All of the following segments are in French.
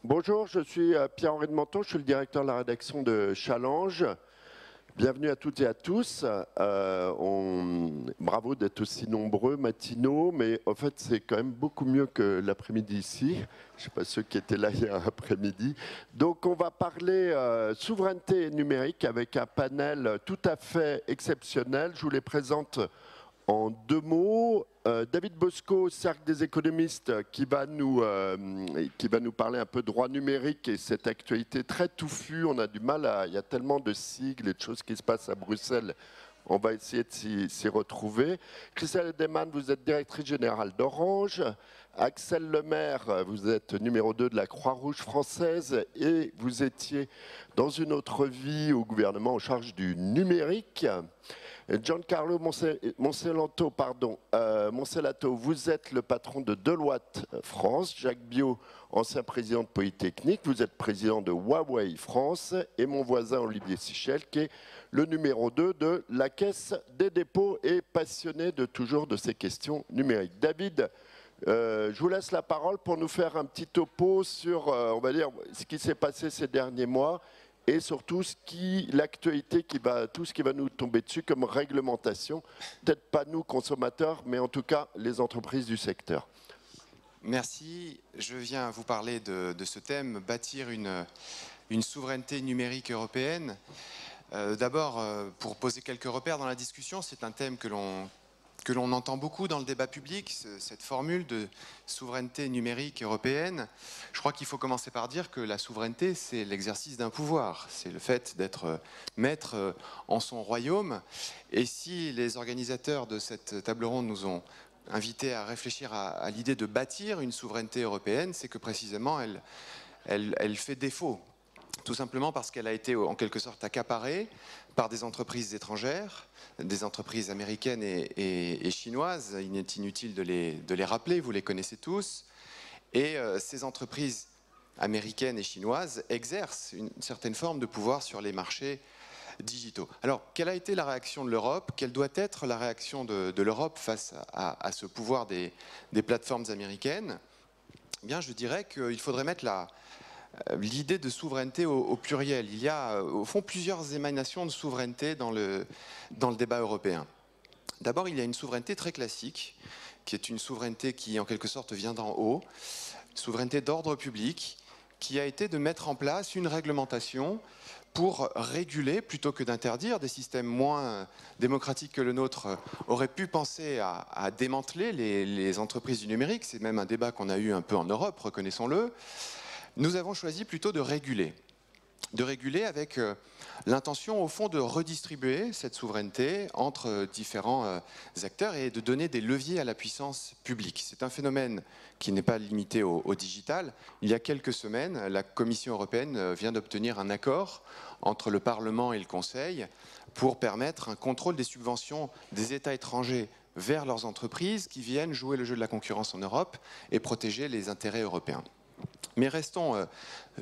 Bonjour, je suis Pierre-Henri de Menton, je suis le directeur de la rédaction de Challenge. Bienvenue à toutes et à tous. Bravo d'être aussi nombreux, matinaux, mais en fait c'est quand même beaucoup mieux que l'après-midi ici. Je ne sais pas ceux qui étaient là hier après-midi. Donc on va parler souveraineté numérique avec un panel tout à fait exceptionnel. Je vous les présente en deux mots. David Bosco, Cercle des économistes, qui va nous parler un peu de droit numérique et cette actualité très touffue. On a du mal il y a tellement de sigles et de choses qui se passent à Bruxelles. On va essayer de s'y retrouver. Christelle Edeman, vous êtes directrice générale d'Orange. Axel Lemaire, vous êtes numéro 2 de la Croix-Rouge française et vous étiez dans une autre vie au gouvernement en charge du numérique. Giancarlo Moncellato, vous êtes le patron de Deloitte France. Jacques Biot, ancien président de Polytechnique, vous êtes président de Huawei France. Et mon voisin Olivier Sichel, qui est le numéro 2 de la Caisse des dépôts et passionné toujours de ces questions numériques. David, je vous laisse la parole pour nous faire un petit topo sur, on va dire, ce qui s'est passé ces derniers mois et surtout l'actualité, tout ce qui va nous tomber dessus comme réglementation. Peut-être pas nous, consommateurs, mais en tout cas les entreprises du secteur. Merci. Je viens vous parler de ce thème, bâtir une souveraineté numérique européenne. D'abord, pour poser quelques repères dans la discussion, c'est un thème que l'on entend beaucoup dans le débat public, cette formule de souveraineté numérique européenne. Je crois qu'il faut commencer par dire que la souveraineté, c'est l'exercice d'un pouvoir. C'est le fait d'être maître en son royaume. Et si les organisateurs de cette table ronde nous ont invités à réfléchir à l'idée de bâtir une souveraineté européenne, c'est que précisément elle fait défaut. Tout simplement parce qu'elle a été en quelque sorte accaparée par des entreprises étrangères, des entreprises américaines et chinoises. Il est inutile de les rappeler, vous les connaissez tous. Et ces entreprises américaines et chinoises exercent une certaine forme de pouvoir sur les marchés digitaux. Alors, quelle a été la réaction de l'Europe? Quelle doit être la réaction de l'Europe face à ce pouvoir des plateformes américaines? Eh bien, je dirais qu'il faudrait mettre l'idée de souveraineté au pluriel. Il y a au fond plusieurs émanations de souveraineté dans le débat européen. D'abord, il y a une souveraineté très classique, qui est une souveraineté qui en quelque sorte vient d'en haut, souveraineté d'ordre public, qui a été de mettre en place une réglementation pour réguler plutôt que d'interdire. Des systèmes moins démocratiques que le nôtre auraient pu penser à démanteler les entreprises du numérique. C'est même un débat qu'on a eu un peu en Europe, reconnaissons-le. Nous avons choisi plutôt de réguler avec l'intention au fond de redistribuer cette souveraineté entre différents acteurs et de donner des leviers à la puissance publique. C'est un phénomène qui n'est pas limité au digital. Il y a quelques semaines, la Commission européenne vient d'obtenir un accord entre le Parlement et le Conseil pour permettre un contrôle des subventions des États étrangers vers leurs entreprises qui viennent jouer le jeu de la concurrence en Europe et protéger les intérêts européens. Mais restons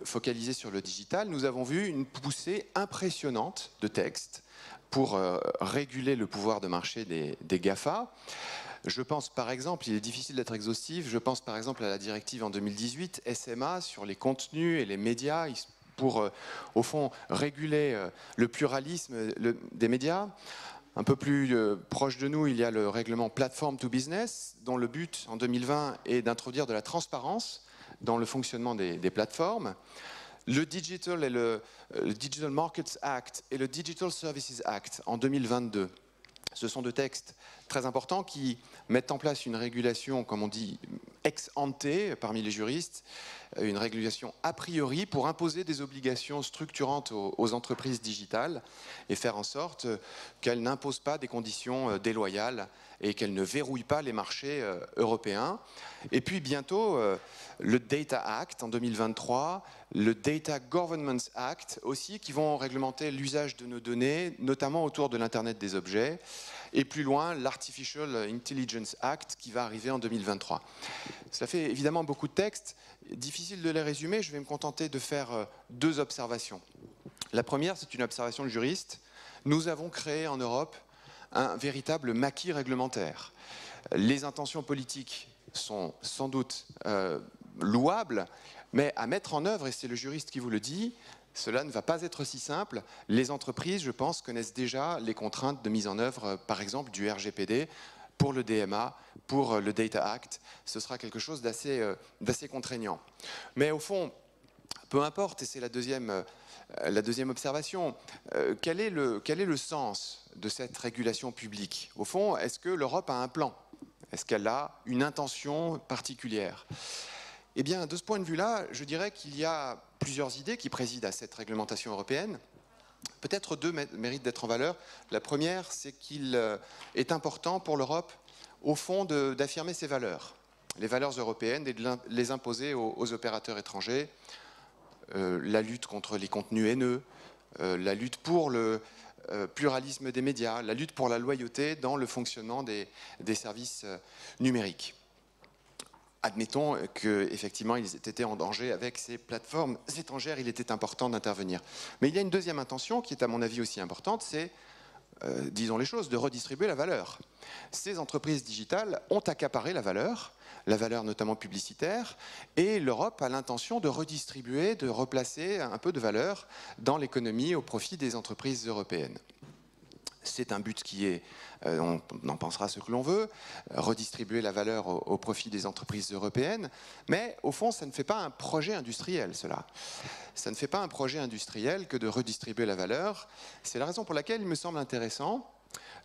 focalisés sur le digital. Nous avons vu une poussée impressionnante de textes pour réguler le pouvoir de marché des GAFA. Je pense par exemple, il est difficile d'être exhaustif, je pense par exemple à la directive en 2018, SMA, sur les contenus et les médias, pour au fond réguler le pluralisme des médias. Un peu plus proche de nous, il y a le règlement Platform to Business, dont le but en 2020 est d'introduire de la transparence dans le fonctionnement des plateformes. Le Digital Markets Act et le Digital Services Act en 2022. Ce sont deux textes très importants qui mettent en place une régulation, comme on dit, ex ante parmi les juristes, une régulation a priori pour imposer des obligations structurantes aux entreprises digitales et faire en sorte qu'elles n'imposent pas des conditions déloyales et qu'elles ne verrouillent pas les marchés européens. Et puis bientôt, le Data Act en 2023, le Data Governance Act aussi, qui vont réglementer l'usage de nos données, notamment autour de l'Internet des objets. Et plus loin, l'Artificial Intelligence Act qui va arriver en 2023. Ça fait évidemment beaucoup de textes, difficile de les résumer, je vais me contenter de faire deux observations. La première, c'est une observation de juriste. Nous avons créé en Europe un véritable maquis réglementaire. Les intentions politiques sont sans doute louable, mais à mettre en œuvre, et c'est le juriste qui vous le dit, cela ne va pas être si simple. Les entreprises, je pense, connaissent déjà les contraintes de mise en œuvre, par exemple, du RGPD, pour le DMA, pour le Data Act. Ce sera quelque chose d'assez contraignant. Mais au fond, peu importe, et c'est la deuxième observation, quel est le sens de cette régulation publique? Au fond, est-ce que l'Europe a un plan? Est-ce qu'elle a une intention particulière? Eh bien, de ce point de vue-là, je dirais qu'il y a plusieurs idées qui président à cette réglementation européenne. Peut-être deux méritent d'être en valeur. La première, c'est qu'il est important pour l'Europe, au fond, d'affirmer ses valeurs, les valeurs européennes, et de les imposer aux opérateurs étrangers. La lutte contre les contenus haineux, la lutte pour le pluralisme des médias, la lutte pour la loyauté dans le fonctionnement des services numériques. Admettons qu'effectivement, ils étaient en danger avec ces plateformes étrangères, il était important d'intervenir. Mais il y a une deuxième intention qui est à mon avis aussi importante, c'est, disons les choses, de redistribuer la valeur. Ces entreprises digitales ont accaparé la valeur notamment publicitaire, et l'Europe a l'intention de redistribuer, de replacer un peu de valeur dans l'économie au profit des entreprises européennes. C'est un but qui est, on en pensera ce que l'on veut, redistribuer la valeur au profit des entreprises européennes, mais au fond, ça ne fait pas un projet industriel, cela. Ça ne fait pas un projet industriel que de redistribuer la valeur. C'est la raison pour laquelle il me semble intéressant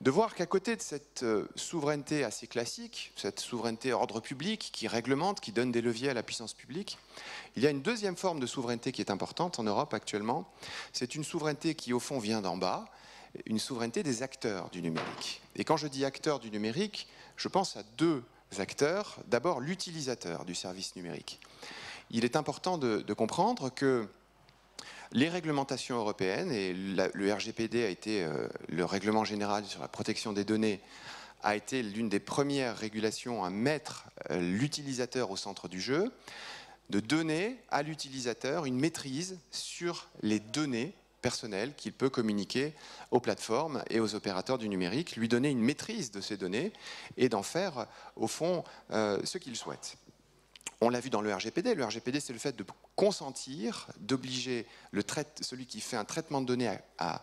de voir qu'à côté de cette souveraineté assez classique, cette souveraineté ordre public qui réglemente, qui donne des leviers à la puissance publique, il y a une deuxième forme de souveraineté qui est importante en Europe actuellement. C'est une souveraineté qui, au fond, vient d'en bas, une souveraineté des acteurs du numérique. Et quand je dis acteurs du numérique, je pense à deux acteurs. D'abord, l'utilisateur du service numérique. Il est important de comprendre que les réglementations européennes, et le RGPD a été, le règlement général sur la protection des données, a été l'une des premières régulations à mettre l'utilisateur au centre du jeu, de donner à l'utilisateur une maîtrise sur les données personnelles qu'il peut communiquer aux plateformes et aux opérateurs du numérique, lui donner une maîtrise de ces données et d'en faire, au fond, ce qu'il souhaite. On l'a vu dans le RGPD. Le RGPD, c'est le fait de consentir, d'obliger celui qui fait un traitement de données à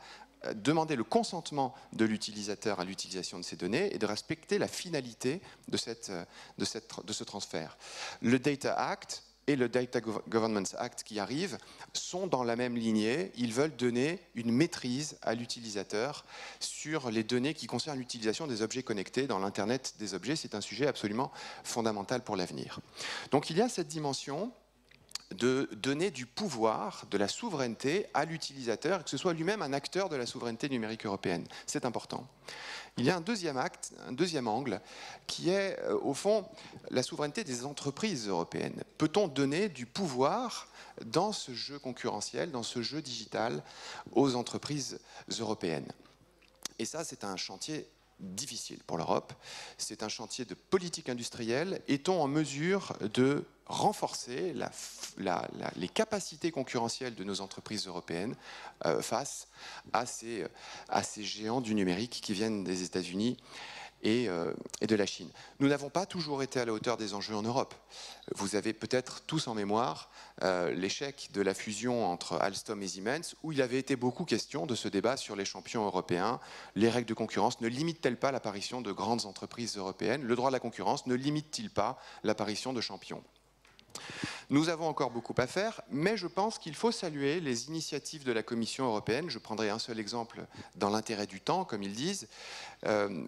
demander le consentement de l'utilisateur à l'utilisation de ces données et de respecter la finalité de ce transfert. Le Data Act et le Data Governance Act qui arrivent sont dans la même lignée. Ils veulent donner une maîtrise à l'utilisateur sur les données qui concernent l'utilisation des objets connectés dans l'Internet des objets. C'est un sujet absolument fondamental pour l'avenir. Donc il y a cette dimension de donner du pouvoir, de la souveraineté à l'utilisateur, et que ce soit lui-même un acteur de la souveraineté numérique européenne. C'est important. Il y a un deuxième angle, qui est, au fond, la souveraineté des entreprises européennes. Peut-on donner du pouvoir dans ce jeu concurrentiel, dans ce jeu digital, aux entreprises européennes? Et ça, c'est un chantier difficile pour l'Europe. C'est un chantier de politique industrielle. Est-on en mesure de renforcer les capacités concurrentielles de nos entreprises européennes face à ces géants du numérique qui viennent des États-Unis et de la Chine. Nous n'avons pas toujours été à la hauteur des enjeux en Europe. Vous avez peut-être tous en mémoire l'échec de la fusion entre Alstom et Siemens, où il avait été beaucoup question de ce débat sur les champions européens. Les règles de concurrence ne limitent-elles pas l'apparition de grandes entreprises européennes? Le droit de la concurrence ne limite-t-il pas l'apparition de champions? Nous avons encore beaucoup à faire, mais je pense qu'il faut saluer les initiatives de la Commission européenne. Je prendrai un seul exemple dans l'intérêt du temps, comme ils disent.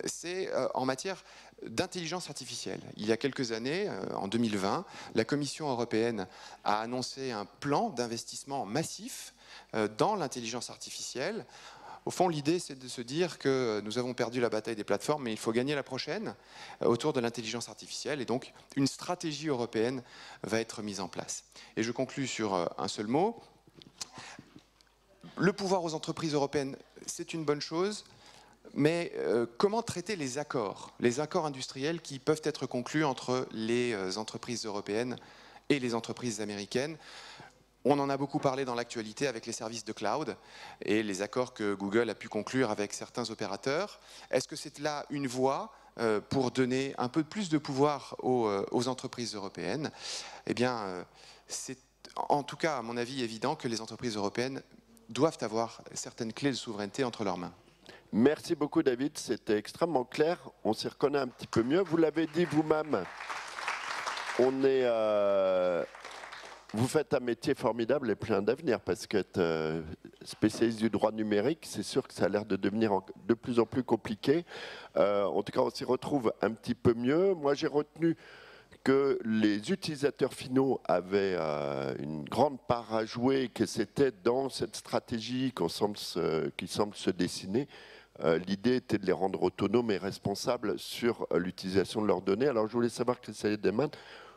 C'est en matière d'intelligence artificielle. Il y a quelques années, en 2020, la Commission européenne a annoncé un plan d'investissement massif dans l'intelligence artificielle. Au fond, l'idée, c'est de se dire que nous avons perdu la bataille des plateformes, mais il faut gagner la prochaine autour de l'intelligence artificielle. Et donc, une stratégie européenne va être mise en place. Et je conclus sur un seul mot. Le pouvoir aux entreprises européennes, c'est une bonne chose, mais comment traiter les accords industriels qui peuvent être conclus entre les entreprises européennes et les entreprises américaines? On en a beaucoup parlé dans l'actualité avec les services de cloud et les accords que Google a pu conclure avec certains opérateurs. Est-ce que c'est là une voie pour donner un peu plus de pouvoir aux entreprises européennes. Eh bien, c'est en tout cas, à mon avis, évident que les entreprises européennes doivent avoir certaines clés de souveraineté entre leurs mains. Merci beaucoup David, c'était extrêmement clair, on s'y reconnaît un petit peu mieux. Vous l'avez dit vous-même, vous faites un métier formidable et plein d'avenir parce qu'être spécialiste du droit numérique, c'est sûr que ça a l'air de devenir de plus en plus compliqué. En tout cas, on s'y retrouve un petit peu mieux. Moi, j'ai retenu que les utilisateurs finaux avaient une grande part à jouer, que c'était dans cette stratégie qui semble se dessiner. L'idée était de les rendre autonomes et responsables sur l'utilisation de leurs données. Alors je voulais savoir, Christelle Edelman,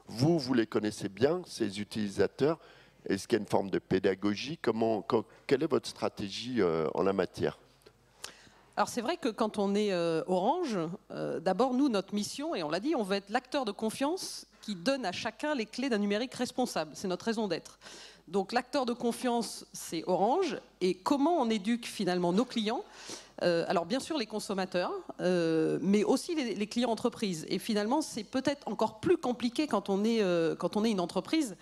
vous les connaissez bien, ces utilisateurs. Est-ce qu'il y a une forme de pédagogie? Quelle est votre stratégie en la matière? Alors c'est vrai que quand on est Orange, d'abord nous, notre mission, et on l'a dit, on veut être l'acteur de confiance qui donne à chacun les clés d'un numérique responsable. C'est notre raison d'être. Donc l'acteur de confiance, c'est Orange. Et comment on éduque finalement nos clients? Alors bien sûr les consommateurs, mais aussi les clients entreprises. Et finalement c'est peut-être encore plus compliqué quand on est une entreprise.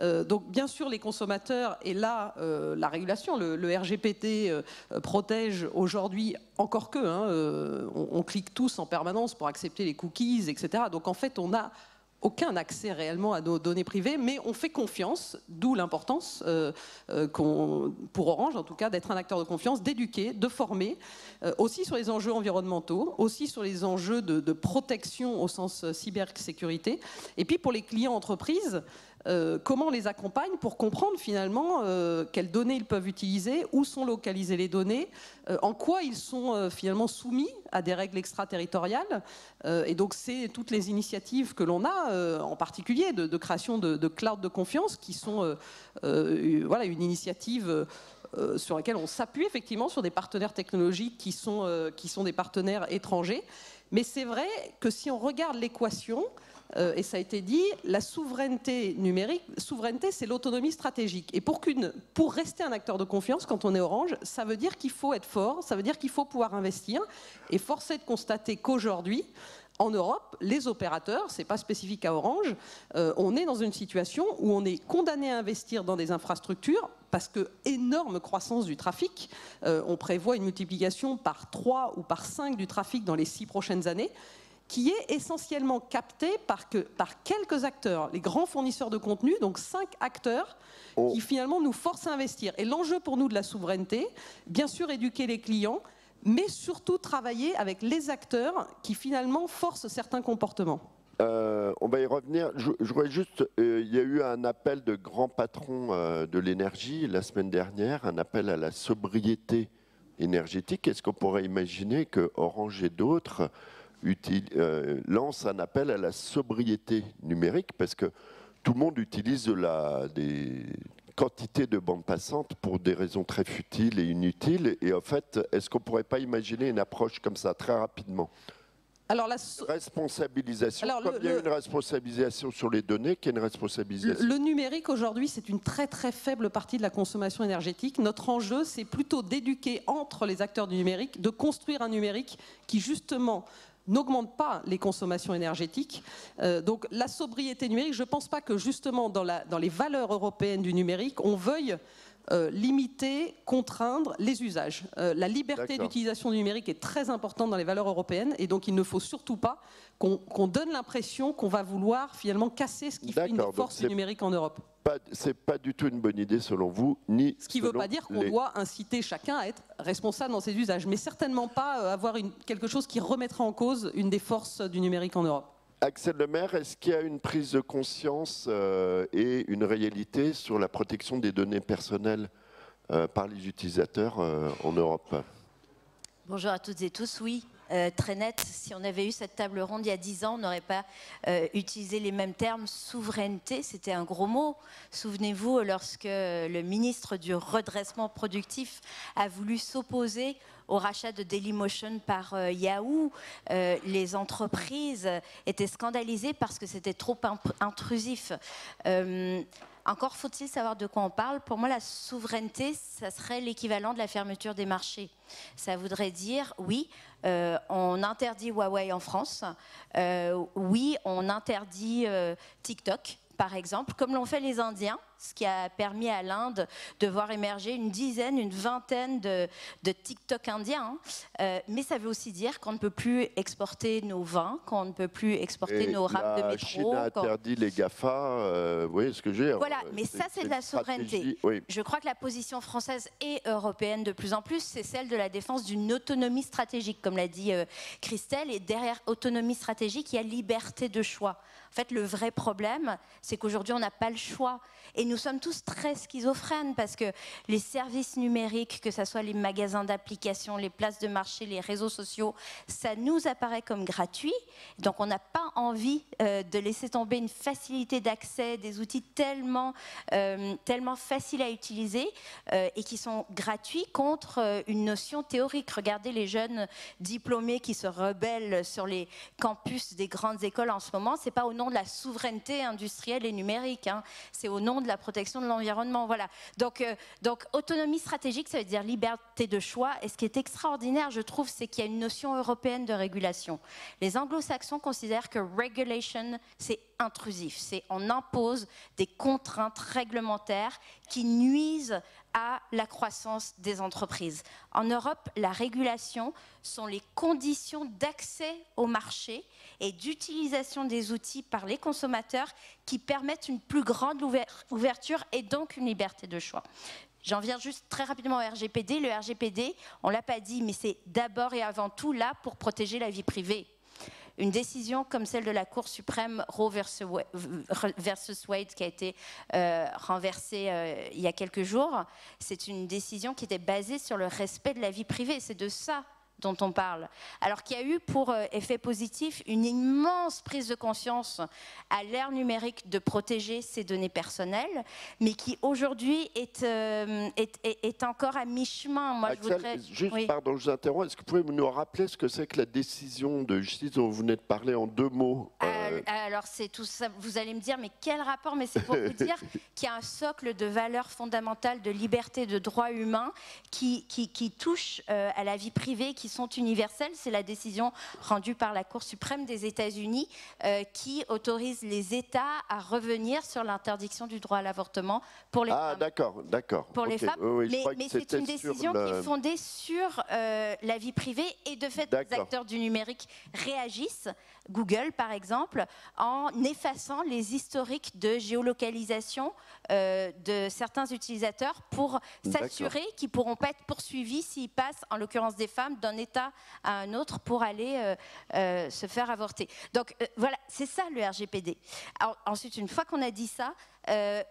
Donc bien sûr les consommateurs, et là la régulation, le RGPD protège aujourd'hui encore que, on clique tous en permanence pour accepter les cookies, etc. Donc en fait on a aucun accès réellement à nos données privées, mais on fait confiance, d'où l'importance pour Orange, en tout cas, d'être un acteur de confiance, d'éduquer, de former, aussi sur les enjeux environnementaux, aussi sur les enjeux de protection au sens cybersécurité, et puis pour les clients entreprises, comment on les accompagne pour comprendre finalement quelles données ils peuvent utiliser, où sont localisées les données, en quoi ils sont finalement soumis à des règles extraterritoriales. Et donc c'est toutes les initiatives que l'on a, en particulier de création de cloud de confiance, qui sont voilà, une initiative sur laquelle on s'appuie effectivement sur des partenaires technologiques qui sont des partenaires étrangers. Mais c'est vrai que si on regarde l'équation, et ça a été dit, la souveraineté numérique, souveraineté, c'est l'autonomie stratégique. Et pour rester un acteur de confiance, quand on est Orange, ça veut dire qu'il faut être fort, ça veut dire qu'il faut pouvoir investir. Et force est de constater qu'aujourd'hui, en Europe, les opérateurs, c'est pas spécifique à Orange, on est dans une situation où on est condamné à investir dans des infrastructures parce que énorme croissance du trafic. On prévoit une multiplication par 3 ou par 5 du trafic dans les 6 prochaines années, qui est essentiellement capté par quelques acteurs, les grands fournisseurs de contenu, donc 5 acteurs qui finalement nous forcent à investir. Et l'enjeu pour nous de la souveraineté, bien sûr éduquer les clients, mais surtout travailler avec les acteurs qui finalement forcent certains comportements. On va y revenir. Je voudrais juste, il y a eu un appel de grands patrons de l'énergie la semaine dernière, un appel à la sobriété énergétique. Est-ce qu'on pourrait imaginer que Orange et d'autres lance un appel à la sobriété numérique, parce que tout le monde utilise des quantités de bandes passantes pour des raisons très futiles et inutiles. Et en fait, est-ce qu'on ne pourrait pas imaginer une approche comme ça très rapidement? Alors responsabilisation, comme il y a une responsabilisation sur les données, qu'il y a une responsabilisation. Le numérique aujourd'hui, c'est une très très faible partie de la consommation énergétique. Notre enjeu, c'est plutôt d'éduquer entre les acteurs du numérique, de construire un numérique qui justement n'augmente pas les consommations énergétiques. Donc la sobriété numérique, je ne pense pas que justement dans les valeurs européennes du numérique, on veuille limiter, contraindre les usages. La liberté d'utilisation du numérique est très importante dans les valeurs européennes, et donc il ne faut surtout pas qu'on donne l'impression qu'on va vouloir finalement casser ce qui fait une force du numérique en Europe. C'est pas du tout une bonne idée selon vous, ni ce qui ne veut pas dire qu'on doit inciter chacun à être responsable dans ses usages, mais certainement pas avoir quelque chose qui remettra en cause une des forces du numérique en Europe. Axel Lemaire, est-ce qu'il y a une prise de conscience et une réalité sur la protection des données personnelles par les utilisateurs en Europe? Bonjour à toutes et tous, oui. Très net, si on avait eu cette table ronde il y a 10 ans, on n'aurait pas utilisé les mêmes termes. Souveraineté, c'était un gros mot. Souvenez-vous, lorsque le ministre du redressement productif a voulu s'opposer au rachat de Dailymotion par Yahoo, les entreprises étaient scandalisées parce que c'était trop intrusif. Encore faut-il savoir de quoi on parle. Pour moi, la souveraineté, ça serait l'équivalent de la fermeture des marchés. Ça voudrait dire, oui, on interdit Huawei en France, oui, on interdit TikTok, par exemple, comme l'ont fait les Indiens, ce qui a permis à l'Inde de voir émerger une dizaine, une vingtaine de TikTok indiens. Mais ça veut aussi dire qu'on ne peut plus exporter nos vins, qu'on ne peut plus exporter nos rames de métro. La Chine a interdit les GAFA, vous voyez ce que je veux dire. Voilà, mais ça c'est de la souveraineté. Oui. Je crois que la position française et européenne de plus en plus, c'est celle de la défense d'une autonomie stratégique, comme l'a dit Christelle, et derrière autonomie stratégique, il y a liberté de choix. En fait, le vrai problème, c'est qu'aujourd'hui, on n'a pas le choix. Et nous sommes tous très schizophrènes parce que les services numériques, que ce soit les magasins d'applications, les places de marché, les réseaux sociaux, ça nous apparaît comme gratuit. Donc, on n'a pas envie de laisser tomber une facilité d'accès, des outils tellement faciles à utiliser et qui sont gratuits contre une notion théorique. Regardez les jeunes diplômés qui se rebellent sur les campus des grandes écoles en ce moment. C'est pas au nom de la souveraineté industrielle et numérique, hein. C'est au nom de la protection de l'environnement. Voilà. Donc, autonomie stratégique, ça veut dire liberté de choix. Et ce qui est extraordinaire, je trouve, c'est qu'il y a une notion européenne de régulation. Les anglo-saxons considèrent que regulation, c'est intrusif. C'est on impose des contraintes réglementaires qui nuisent à la croissance des entreprises. En Europe, la régulation sont les conditions d'accès au marché et d'utilisation des outils par les consommateurs qui permettent une plus grande ouverture et donc une liberté de choix. J'en viens juste très rapidement au RGPD. Le RGPD, on ne l'a pas dit, mais c'est d'abord et avant tout là pour protéger la vie privée. Une décision comme celle de la Cour suprême Roe versus Wade qui a été renversée il y a quelques jours, c'est une décision qui était basée sur le respect de la vie privée. C'est de ça dont on parle. Alors qu'il y a eu pour effet positif une immense prise de conscience à l'ère numérique de protéger ses données personnelles, mais qui aujourd'hui est encore à mi-chemin. Moi, Axel, je voudrais... juste, oui. pardon, je vous interromps. Est-ce que vous pouvez nous rappeler ce que c'est que la décision de justice dont vous venez de parler en 2 mots Alors, c'est tout ça. Vous allez me dire, mais quel rapport? Mais c'est pour vous dire qu'il y a un socle de valeurs fondamentales, de liberté, de droits humains qui touchent à la vie privée, qui sont universelles. C'est la décision rendue par la Cour suprême des États-Unis qui autorise les États à revenir sur l'interdiction du droit à l'avortement pour les femmes. Ah, d'accord. Pour les femmes, oui, mais c'est une décision qui est fondée sur la vie privée et de fait, les acteurs du numérique réagissent. Google, par exemple, en effaçant les historiques de géolocalisation de certains utilisateurs pour s'assurer qu'ils ne pourront pas être poursuivis s'ils passent, en l'occurrence des femmes, d'un État à un autre pour aller se faire avorter. Donc voilà, c'est ça le RGPD. Alors, ensuite, une fois qu'on a dit ça,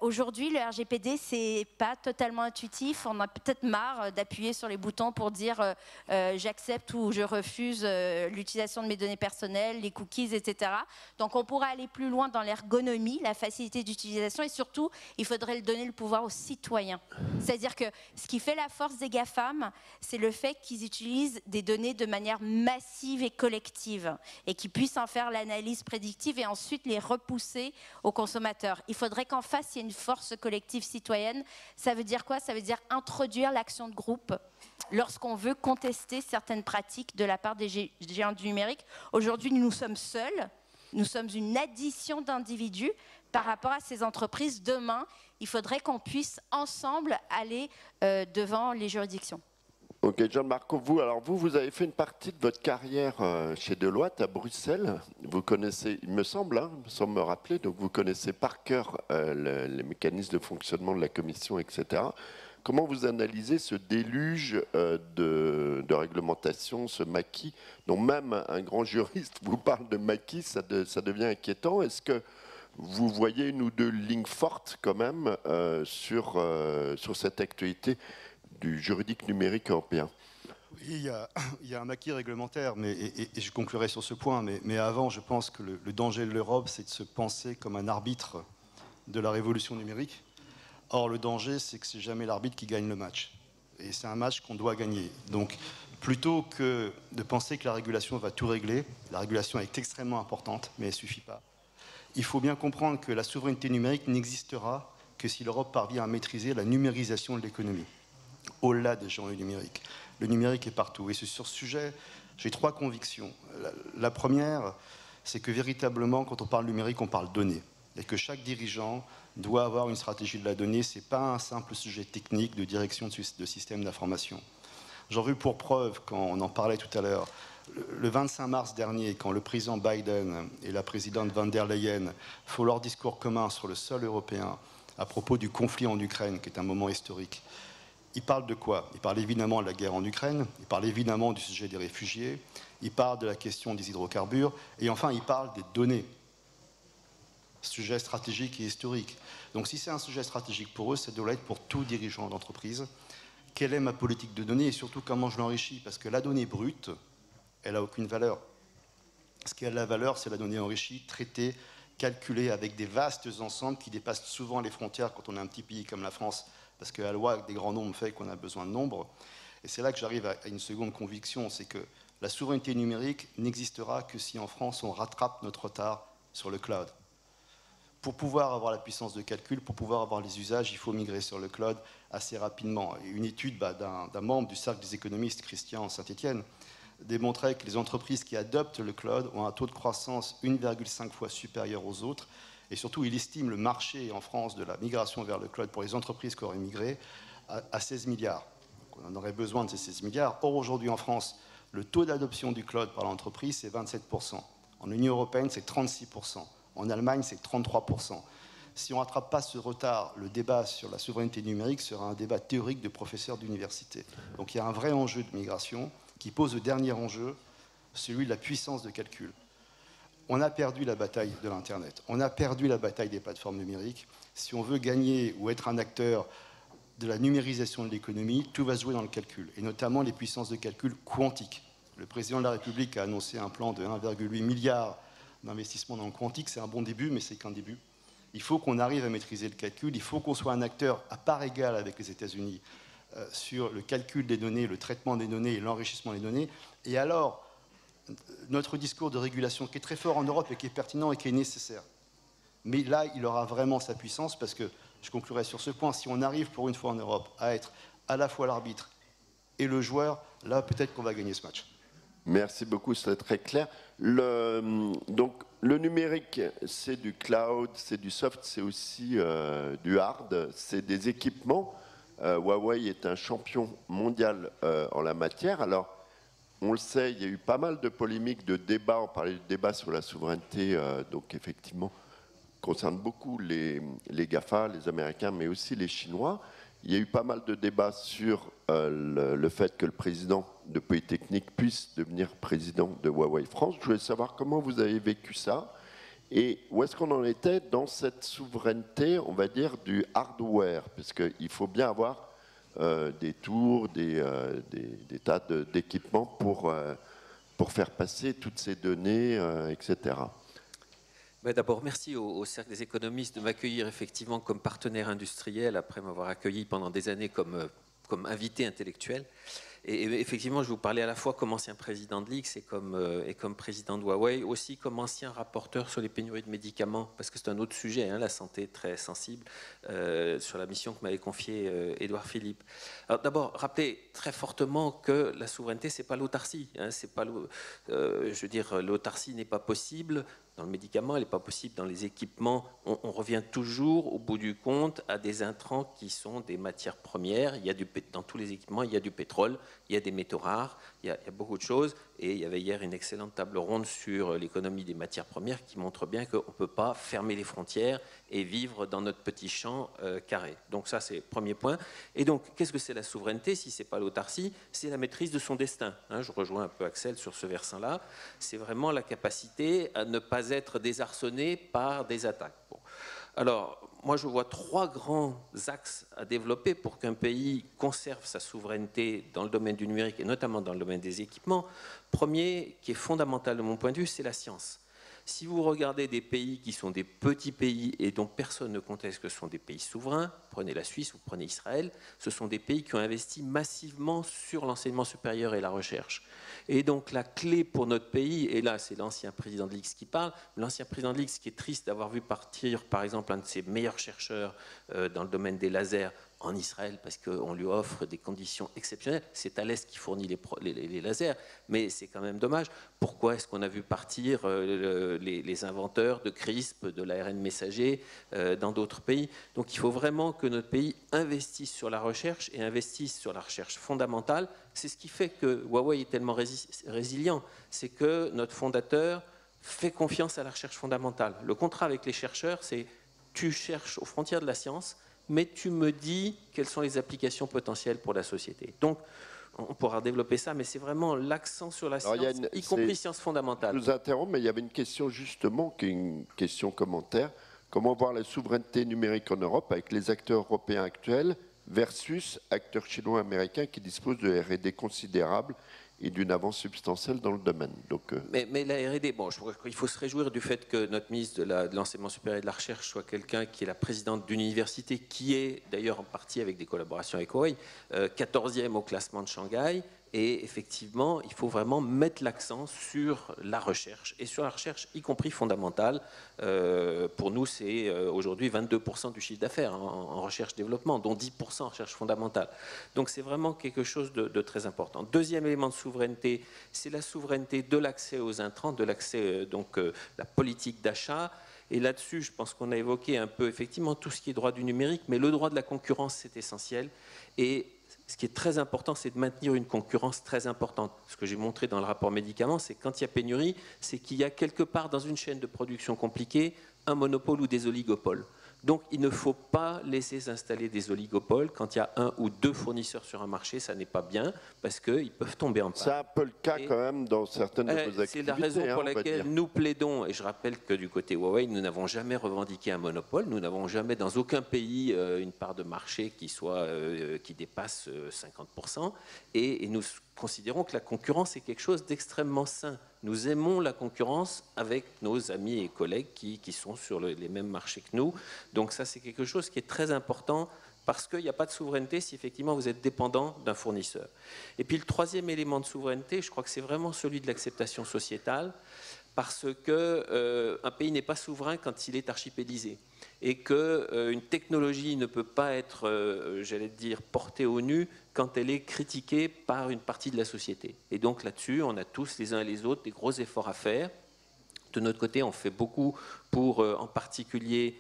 aujourd'hui, le RGPD, c'est pas totalement intuitif. On a peut-être marre d'appuyer sur les boutons pour dire j'accepte ou je refuse l'utilisation de mes données personnelles, les cookies, etc. Donc, on pourra aller plus loin dans l'ergonomie, la facilité d'utilisation et surtout, il faudrait donner le pouvoir aux citoyens. C'est-à-dire que ce qui fait la force des GAFAM, c'est le fait qu'ils utilisent des données de manière massive et collective et qu'ils puissent en faire l'analyse prédictive et ensuite les repousser aux consommateurs. Il faudrait qu'en face, il y ait une force collective citoyenne. Ça veut dire quoi? Ça veut dire introduire l'action de groupe lorsqu'on veut contester certaines pratiques de la part des géants du numérique. Aujourd'hui, nous sommes seuls. Nous sommes une addition d'individus par rapport à ces entreprises. Demain, il faudrait qu'on puisse ensemble aller devant les juridictions. Ok, Gianmarco, vous avez fait une partie de votre carrière chez Deloitte à Bruxelles. Vous connaissez, il me semble me rappeler, donc vous connaissez par cœur les mécanismes de fonctionnement de la Commission, etc. Comment vous analysez ce déluge de réglementation, ce maquis, dont même un grand juriste vous parle de maquis, ça devient inquiétant. Est-ce que vous voyez une ou deux lignes fortes quand même sur cette actualité du juridique numérique européen? Oui, il y a un maquis réglementaire, et je conclurai sur ce point, mais avant, je pense que le danger de l'Europe, c'est de se penser comme un arbitre de la révolution numérique. Or, le danger, c'est que c'est jamais l'arbitre qui gagne le match. Et c'est un match qu'on doit gagner. Donc, plutôt que de penser que la régulation va tout régler, la régulation est extrêmement importante, mais elle ne suffit pas. Il faut bien comprendre que la souveraineté numérique n'existera que si l'Europe parvient à maîtriser la numérisation de l'économie, au-delà des gens du numérique. Le numérique est partout. Et sur ce sujet, j'ai 3 convictions. La première, c'est que véritablement, quand on parle numérique, on parle données. Et que chaque dirigeant doit avoir une stratégie de la donnée. Ce n'est pas un simple sujet technique de direction de système d'information. J'en veux pour preuve, quand on en parlait tout à l'heure, le 25 mars dernier, quand le président Biden et la présidente von der Leyen font leur discours commun sur le sol européen à propos du conflit en Ukraine, qui est un moment historique, ils parlent de quoi? Ils parlent évidemment de la guerre en Ukraine, ils parlent évidemment du sujet des réfugiés, ils parlent de la question des hydrocarbures, et enfin ils parlent des données. Sujet stratégique et historique. Donc si c'est un sujet stratégique pour eux, ça doit l'être pour tout dirigeant d'entreprise. Quelle est ma politique de données et surtout comment je l'enrichis? Parce que la donnée brute, elle n'a aucune valeur. Ce qui a de la valeur, c'est la donnée enrichie, traitée, calculée avec des vastes ensembles qui dépassent souvent les frontières quand on est un petit pays comme la France, parce que la loi avec des grands nombres fait qu'on a besoin de nombres. Et c'est là que j'arrive à une seconde conviction, c'est que la souveraineté numérique n'existera que si en France on rattrape notre retard sur le cloud. Pour pouvoir avoir la puissance de calcul, pour pouvoir avoir les usages, il faut migrer sur le cloud assez rapidement. Et une étude d'un membre du cercle des économistes, Christian Saint-Étienne, démontrait que les entreprises qui adoptent le cloud ont un taux de croissance 1,5 fois supérieur aux autres. Et surtout, il estime le marché en France de la migration vers le cloud pour les entreprises qui auraient migré à 16 milliards. Donc on en aurait besoin de ces 16 milliards. Or, aujourd'hui en France, le taux d'adoption du cloud par l'entreprise, c'est 27%. En Union européenne, c'est 36%. En Allemagne, c'est 33%. Si on ne rattrape pas ce retard, le débat sur la souveraineté numérique sera un débat théorique de professeurs d'université. Donc il y a un vrai enjeu de migration qui pose le dernier enjeu, celui de la puissance de calcul. On a perdu la bataille de l'Internet. On a perdu la bataille des plateformes numériques. Si on veut gagner ou être un acteur de la numérisation de l'économie, tout va se jouer dans le calcul, et notamment les puissances de calcul quantiques. Le président de la République a annoncé un plan de 1,8 milliard d'investissement dans le quantique. C'est un bon début, mais c'est qu'un début. Il faut qu'on arrive à maîtriser le calcul. Il faut qu'on soit un acteur à part égale avec les États-Unis sur le calcul des données, le traitement des données et l'enrichissement des données. Et alors, notre discours de régulation qui est très fort en Europe et qui est pertinent et qui est nécessaire. Mais là, il aura vraiment sa puissance parce que, je conclurai sur ce point, si on arrive pour une fois en Europe à être à la fois l'arbitre et le joueur, là, peut-être qu'on va gagner ce match. Merci beaucoup, c'est très clair. Donc, le numérique, c'est du cloud, c'est du soft, c'est aussi du hard, c'est des équipements. Huawei est un champion mondial en la matière. Alors, on le sait, il y a eu pas mal de polémiques, de débats. On parlait du débat sur la souveraineté, donc effectivement, concerne beaucoup les GAFA, les Américains, mais aussi les Chinois. Il y a eu pas mal de débats sur le fait que le président de Polytechnique puisse devenir président de Huawei France. Je voulais savoir comment vous avez vécu ça et où est-ce qu'on en était dans cette souveraineté, on va dire, du hardware, parce qu'il faut bien avoir des tours, des tas d'équipements pour faire passer toutes ces données, etc. D'abord, merci au Cercle des économistes de m'accueillir effectivement comme partenaire industriel après m'avoir accueilli pendant des années comme invité intellectuel. Et effectivement, je vais vous parler à la fois comme ancien président de l'IX et comme président de Huawei, aussi comme ancien rapporteur sur les pénuries de médicaments, parce que c'est un autre sujet, hein, la santé très sensible, sur la mission que m'avait confiée Édouard Philippe. Alors d'abord, rappelez très fortement que la souveraineté, c'est pas l'autarcie. Hein, c'est pas je veux dire, l'autarcie n'est pas possible dans le médicament, elle n'est pas possible dans les équipements. On revient toujours, au bout du compte, à des intrants qui sont des matières premières. Dans tous les équipements, il y a du pétrole, il y a des métaux rares, il y a beaucoup de choses. Et il y avait hier une excellente table ronde sur l'économie des matières premières qui montre bien qu'on ne peut pas fermer les frontières et vivre dans notre petit champ carré. Donc ça, c'est le premier point. Et donc, qu'est-ce que c'est la souveraineté si ce n'est pas l'autarcie? C'est la maîtrise de son destin. Hein, je rejoins un peu Axel sur ce versant-là. C'est vraiment la capacité à ne pas être désarçonné par des attaques. Bon. Alors, moi, je vois 3 grands axes à développer pour qu'un pays conserve sa souveraineté dans le domaine du numérique et notamment dans le domaine des équipements. Premier, qui est fondamental de mon point de vue, c'est la science. Si vous regardez des pays qui sont des petits pays et dont personne ne conteste que ce sont des pays souverains, prenez la Suisse ou prenez Israël, ce sont des pays qui ont investi massivement sur l'enseignement supérieur et la recherche. Et donc la clé pour notre pays, et là c'est l'ancien président de l'IX qui parle, l'ancien président de l'IX qui est triste d'avoir vu partir par exemple un de ses meilleurs chercheurs dans le domaine des lasers en Israël parce qu'on lui offre des conditions exceptionnelles. C'est Thales qui fournit les lasers, mais c'est quand même dommage. Pourquoi est-ce qu'on a vu partir les inventeurs de CRISP, de l'ARN messager dans d'autres pays? Donc il faut vraiment que notre pays investisse sur la recherche et investisse sur la recherche fondamentale. C'est ce qui fait que Huawei est tellement résilient. C'est que notre fondateur fait confiance à la recherche fondamentale. Le contrat avec les chercheurs, c'est tu cherches aux frontières de la science, mais tu me dis quelles sont les applications potentielles pour la société. Donc, on pourra développer ça, mais c'est vraiment l'accent sur la science, y compris sciences fondamentales. Je vous interromps, mais il y avait une question justement, qui est une question commentaire. Comment voir la souveraineté numérique en Europe avec les acteurs européens actuels versus acteurs chinois américains qui disposent de R&D considérables et d'une avance substantielle dans le domaine. Donc, mais la R&D, bon, je crois qu'il faut se réjouir du fait que notre ministre de l'enseignement supérieur et de la recherche soit quelqu'un qui est la présidente d'une université qui est d'ailleurs en partie avec des collaborations avec Huawei, 14e au classement de Shanghai. Et effectivement, il faut vraiment mettre l'accent sur la recherche, et sur la recherche, y compris fondamentale. Pour nous, c'est aujourd'hui 22% du chiffre d'affaires en recherche-développement, dont 10% en recherche fondamentale. Donc c'est vraiment quelque chose de très important. Deuxième élément de souveraineté, c'est la souveraineté de l'accès aux intrants, de l'accès, la politique d'achat. Et là-dessus, je pense qu'on a évoqué un peu effectivement tout ce qui est droit du numérique, mais le droit de la concurrence, c'est essentiel. Et ce qui est très important, c'est de maintenir une concurrence très importante. Ce que j'ai montré dans le rapport médicaments, c'est que quand il y a pénurie, c'est qu'il y a quelque part dans une chaîne de production compliquée un monopole ou des oligopoles. Donc il ne faut pas laisser s'installer des oligopoles. Quand il y a un ou deux fournisseurs sur un marché, ça n'est pas bien parce qu'ils peuvent tomber en panne. C'est un peu le cas quand même dans certaines de vos activités. C'est la raison pour laquelle nous plaidons, et je rappelle que du côté Huawei, nous n'avons jamais revendiqué un monopole, nous n'avons jamais dans aucun pays une part de marché qui dépasse 50%, et nous considérons que la concurrence est quelque chose d'extrêmement sain. Nous aimons la concurrence avec nos amis et collègues qui sont sur les mêmes marchés que nous. Donc ça, c'est quelque chose qui est très important parce qu'il n'y a pas de souveraineté si effectivement vous êtes dépendant d'un fournisseur. Et puis le troisième élément de souveraineté, je crois que c'est vraiment celui de l'acceptation sociétale, parce qu'un pays n'est pas souverain quand il est archipélisé, et qu'une technologie ne peut pas être, j'allais dire, portée au nu quand elle est critiquée par une partie de la société. Et donc là-dessus, on a tous les uns et les autres des gros efforts à faire. De notre côté, on fait beaucoup pour, en particulier,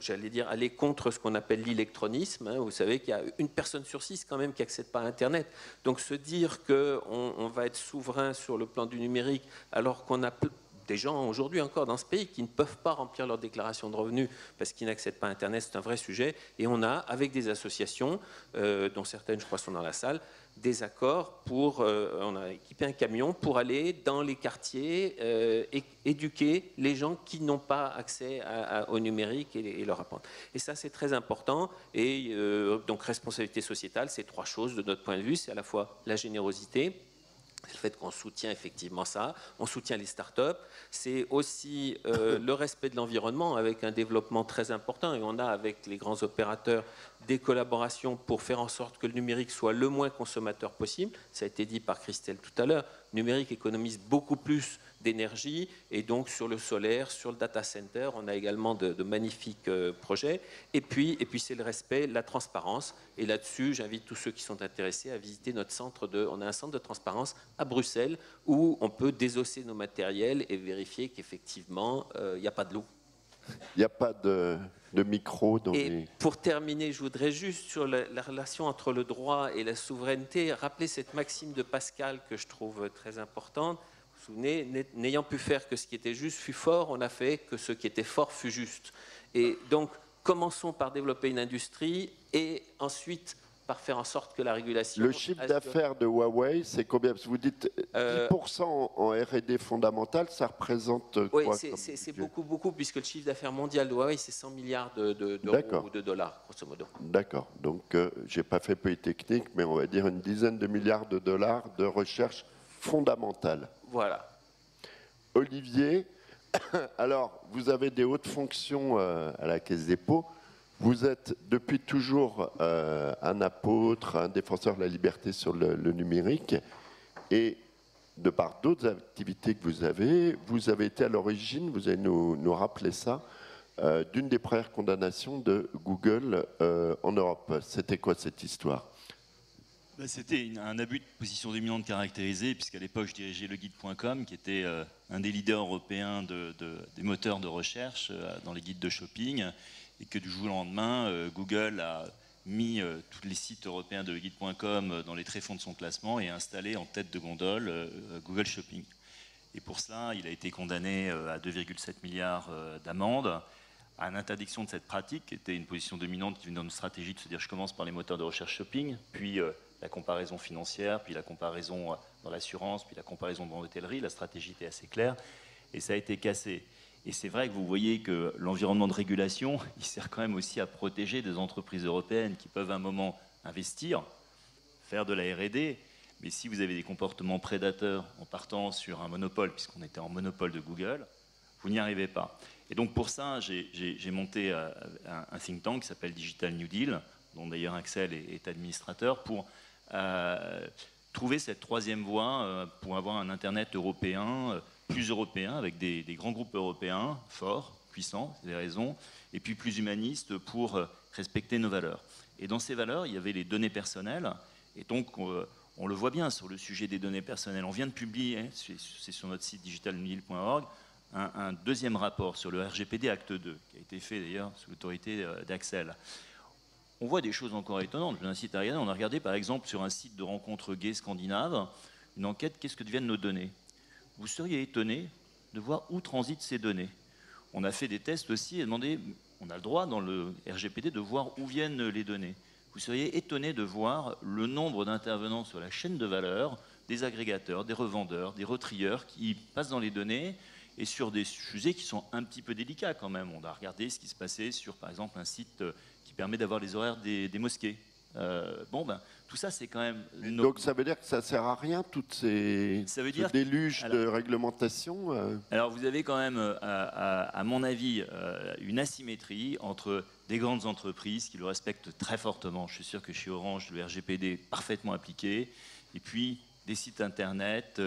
j'allais dire, aller contre ce qu'on appelle l'électronisme. Vous savez qu'il y a une personne sur 6 quand même qui n'accède pas à Internet. Donc se dire qu'on va être souverain sur le plan du numérique alors qu'on a des gens aujourd'hui encore dans ce pays qui ne peuvent pas remplir leur déclaration de revenus parce qu'ils n'accèdent pas à Internet, c'est un vrai sujet. Et on a, avec des associations, dont certaines, je crois, sont dans la salle, des accords pour, on a équipé un camion pour aller dans les quartiers et éduquer les gens qui n'ont pas accès au numérique et leur apprendre. Et ça, c'est très important. Et donc, responsabilité sociétale, c'est trois choses de notre point de vue. C'est à la fois la générosité, c'est le fait qu'on soutient effectivement ça, on soutient les startups, c'est aussi le respect de l'environnement avec un développement très important, et on a avec les grands opérateurs des collaborations pour faire en sorte que le numérique soit le moins consommateur possible. Ça a été dit par Christelle tout à l'heure, le numérique économise beaucoup plus d'énergie, et donc sur le solaire, sur le data center, on a également de magnifiques projets. Et puis c'est le respect, la transparence. Et là-dessus, j'invite tous ceux qui sont intéressés à visiter notre centre on a un centre de transparence à Bruxelles où on peut désosser nos matériels et vérifier qu'effectivement, il n'y a pas de loup. Il n'y a pas de micro dans Et pour terminer, je voudrais juste sur la relation entre le droit et la souveraineté, rappeler cette maxime de Pascal que je trouve très importante. Vous vous souvenez, n'ayant pu faire que ce qui était juste fut fort, on a fait que ce qui était fort fut juste. Et donc, commençons par développer une industrie et ensuite par faire en sorte que la régulation... Le chiffre d'affaires de Huawei, c'est combien? Parce que vous dites 10% en R&D fondamental, ça représente quoi? Oui, c'est beaucoup, puisque le chiffre d'affaires mondial de Huawei, c'est 100 milliards d'euros ou de dollars, grosso modo. D'accord. Donc, je n'ai pas fait Polytechnique, mais on va dire une dizaine de milliards de dollars de recherche fondamentale. Voilà. Olivier, Alors, vous avez des hautes fonctions à la Caisse des dépôts. Vous êtes depuis toujours un apôtre, un défenseur de la liberté sur le numérique. Et de par d'autres activités que vous avez été à l'origine, vous allez nous rappeler ça, d'une des premières condamnations de Google en Europe. C'était quoi cette histoire ? C'était un abus de position dominante caractérisé, puisqu'à l'époque, je dirigeais leguide.com, qui était un des leaders européens des moteurs de recherche dans les guides de shopping, et que du jour au lendemain, Google a mis tous les sites européens de leguide.com dans les tréfonds de son classement et installé en tête de gondole Google Shopping. Et pour cela, il a été condamné à 2,7 milliards d'amende, à l'interdiction de cette pratique, qui était une position dominante qui venait dans une stratégie de se dire je commence par les moteurs de recherche shopping, puis la comparaison financière, puis la comparaison dans l'assurance, puis la comparaison dans l'hôtellerie. La stratégie était assez claire et ça a été cassé. Et c'est vrai que vous voyez que l'environnement de régulation, il sert quand même aussi à protéger des entreprises européennes qui peuvent à un moment investir, faire de la R&D, mais si vous avez des comportements prédateurs en partant sur un monopole, puisqu'on était en monopole de Google, vous n'y arrivez pas. Et donc pour ça, j'ai monté un think tank qui s'appelle Digital New Deal, dont d'ailleurs Axel est administrateur, pour trouver cette troisième voie pour avoir un Internet européen, plus européen, avec des grands groupes européens forts, puissants, c'est des raisons, et puis plus humanistes pour respecter nos valeurs. Et dans ces valeurs, il y avait les données personnelles, et donc on le voit bien sur le sujet des données personnelles. On vient de publier, c'est sur notre site digitalnewdeal.org, un deuxième rapport sur le RGPD Acte 2, qui a été fait d'ailleurs sous l'autorité d'Axel. On voit des choses encore étonnantes. Je vous incite à regarder. On a regardé par exemple sur un site de rencontres gays scandinaves une enquête « Qu'est-ce que deviennent nos données ?» Vous seriez étonné de voir où transitent ces données. On a fait des tests aussi et demandé, on a le droit dans le RGPD de voir où viennent les données. Vous seriez étonné de voir le nombre d'intervenants sur la chaîne de valeur, des agrégateurs, des revendeurs, des retrieurs qui passent dans les données et sur des sujets qui sont un petit peu délicats quand même. On a regardé ce qui se passait sur par exemple un site qui permet d'avoir les horaires des mosquées. Tout ça, c'est quand même... Donc ça veut dire que ça ne sert à rien, toutes ces déluges de réglementation Alors vous avez quand même, à mon avis, une asymétrie entre des grandes entreprises qui le respectent très fortement. Je suis sûr que chez Orange, le RGPD est parfaitement appliqué. Et puis des sites internet,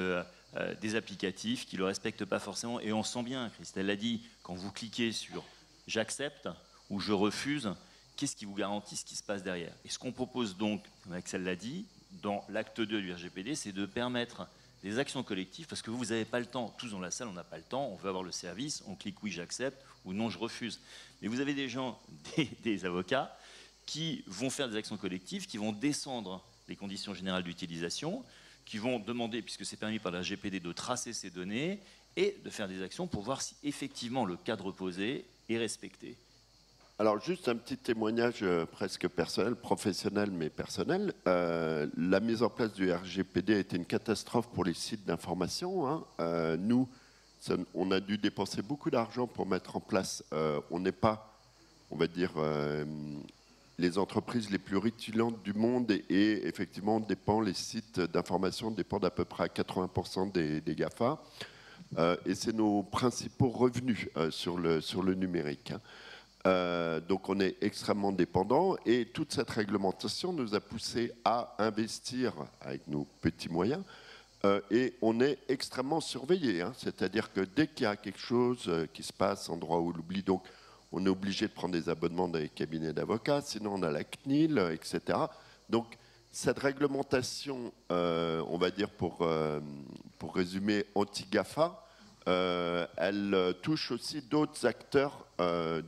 des applicatifs qui ne le respectent pas forcément. Et on sent bien, Christelle l'a dit, quand vous cliquez sur « j'accepte » ou « je refuse », qu'est-ce qui vous garantit ce qui se passe derrière? Et ce qu'on propose donc, comme Axel l'a dit, dans l'acte 2 du RGPD, c'est de permettre des actions collectives, parce que vous n'avez pas le temps. Tous dans la salle, on n'a pas le temps, on veut avoir le service, on clique oui, j'accepte, ou non, je refuse. Mais vous avez des gens, des avocats, qui vont faire des actions collectives, qui vont descendre les conditions générales d'utilisation, qui vont demander, puisque c'est permis par la RGPD, de tracer ces données et de faire des actions pour voir si effectivement le cadre posé est respecté. Alors, juste un petit témoignage presque personnel, professionnel mais personnel. La mise en place du RGPD a été une catastrophe pour les sites d'information. Nous, on a dû dépenser beaucoup d'argent pour mettre en place. On n'est pas, on va dire, les entreprises les plus rutilantes du monde et effectivement, les sites d'information dépendent à peu près à 80% des GAFA. Et c'est nos principaux revenus sur le numérique. Donc on est extrêmement dépendant et toute cette réglementation nous a poussé à investir avec nos petits moyens et on est extrêmement surveillé, c'est-à-dire que dès qu'il y a quelque chose qui se passe en droit ou l'oubli, donc on est obligé de prendre des abonnements dans les cabinets d'avocats, sinon on a la CNIL, etc. Donc cette réglementation, on va dire pour résumer, anti-GAFA, elle touche aussi d'autres acteurs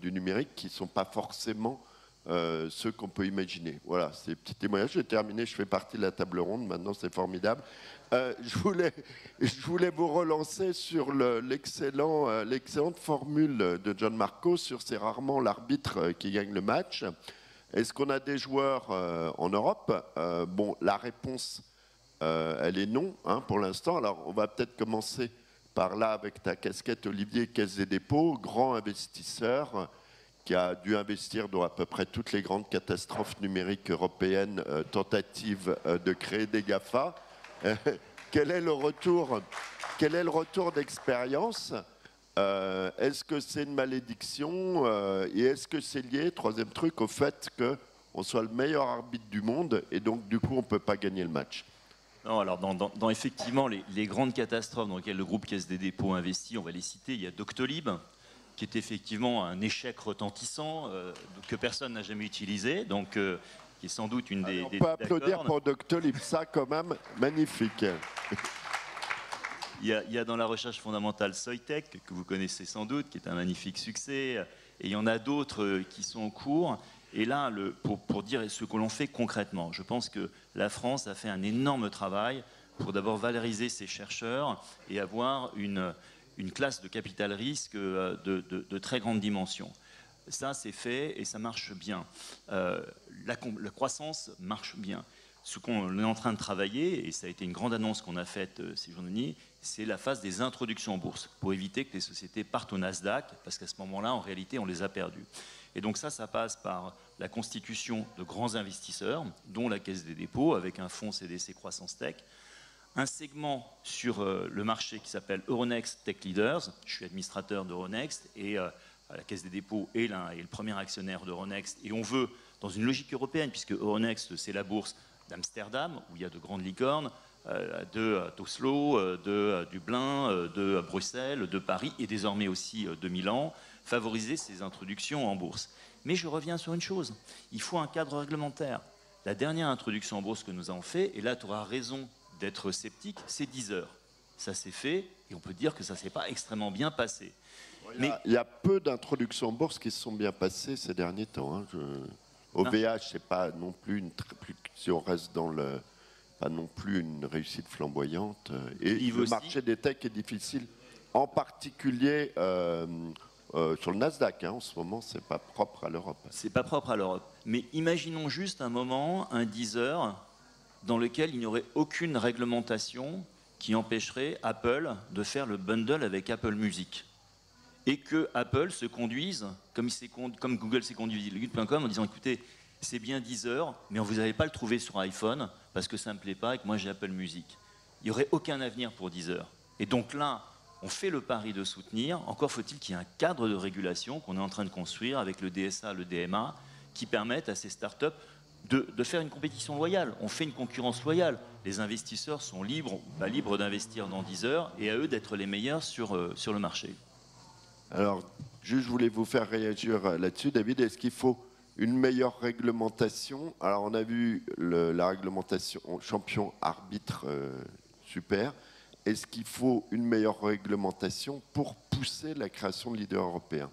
du numérique qui ne sont pas forcément ceux qu'on peut imaginer. Voilà, c'est petit témoignage. J'ai terminé, je fais partie de la table ronde, maintenant c'est formidable. Je voulais vous relancer sur l'excellente formule de John Marco sur c'est rarement l'arbitre qui gagne le match. Est-ce qu'on a des joueurs en Europe? Bon, la réponse, elle est non pour l'instant. Alors, on va peut-être commencer par là avec ta casquette, Olivier, Caisse des dépôts, grand investisseur qui a dû investir dans à peu près toutes les grandes catastrophes numériques européennes, tentatives de créer des GAFA. Quel est le retour d'expérience Est-ce que c'est une malédiction et est-ce que c'est lié, troisième truc, au fait qu'on soit le meilleur arbitre du monde et donc du coup on ne peut pas gagner le match? Non, alors dans effectivement les grandes catastrophes dans lesquelles le groupe Caisse des dépôts investit, on va les citer, il y a Doctolib, qui est effectivement un échec retentissant que personne n'a jamais utilisé, donc qui est sans doute une des... On peut applaudir pour Doctolib, ça quand même, magnifique. Il y a dans la recherche fondamentale Soitec, que vous connaissez sans doute, qui est un magnifique succès, et il y en a d'autres qui sont en cours. Et là, pour dire ce que l'on fait concrètement, je pense que la France a fait un énorme travail pour d'abord valoriser ses chercheurs et avoir une classe de capital risque de très grande dimension. Ça, c'est fait et ça marche bien. La croissance marche bien. Ce qu'on est en train de travailler, et ça a été une grande annonce qu'on a faite ces jours derniers, c'est la phase des introductions en bourse, pour éviter que les sociétés partent au Nasdaq, parce qu'à ce moment-là, en réalité, on les a perdues. Et donc ça passe par la constitution de grands investisseurs, dont la Caisse des dépôts, avec un fonds CDC Croissance Tech, un segment sur le marché qui s'appelle Euronext Tech Leaders. Je suis administrateur d'Euronext, et la Caisse des dépôts est le premier actionnaire d'Euronext, et on veut, dans une logique européenne, puisque Euronext, c'est la bourse d'Amsterdam, où il y a de grandes licornes, d'Oslo, de Dublin, de Bruxelles, de Paris et désormais aussi de Milan, favoriser ces introductions en bourse. Mais je reviens sur une chose, il faut un cadre réglementaire. La dernière introduction en bourse que nous avons fait, et là tu auras raison d'être sceptique, c'est Deezer. Ça s'est fait et on peut dire que ça ne s'est pas extrêmement bien passé. Il y a peu d'introductions en bourse qui se sont bien passées ces derniers temps. Hein. OVH, c'est pas non plus si on reste dans pas non plus une réussite flamboyante. Et le marché des techs est difficile, en particulier sur le Nasdaq. Hein, en ce moment, c'est pas propre à l'Europe. C'est pas propre à l'Europe. Mais imaginons juste un moment, un Deezer, dans lequel il n'y aurait aucune réglementation qui empêcherait Apple de faire le bundle avec Apple Music. Et que Apple se conduise comme Google s'est conduit Legut.com en disant écoutez, c'est bien Deezer, mais vous n'allez pas le trouver sur iPhone parce que ça ne me plaît pas et que moi j'ai Apple Music. Il n'y aurait aucun avenir pour Deezer. Et donc là, on fait le pari de soutenir. Encore faut-il qu'il y ait un cadre de régulation qu'on est en train de construire avec le DSA, le DMA, qui permettent à ces startups de faire une compétition loyale. On fait une concurrence loyale. Les investisseurs sont libres ou pas libres d'investir dans Deezer et à eux d'être les meilleurs sur le marché. Alors, je voulais vous faire réagir là-dessus. David, est-ce qu'il faut une meilleure réglementation? Alors, on a vu la réglementation champion arbitre, super. Est-ce qu'il faut une meilleure réglementation pour pousser la création de leaders européens?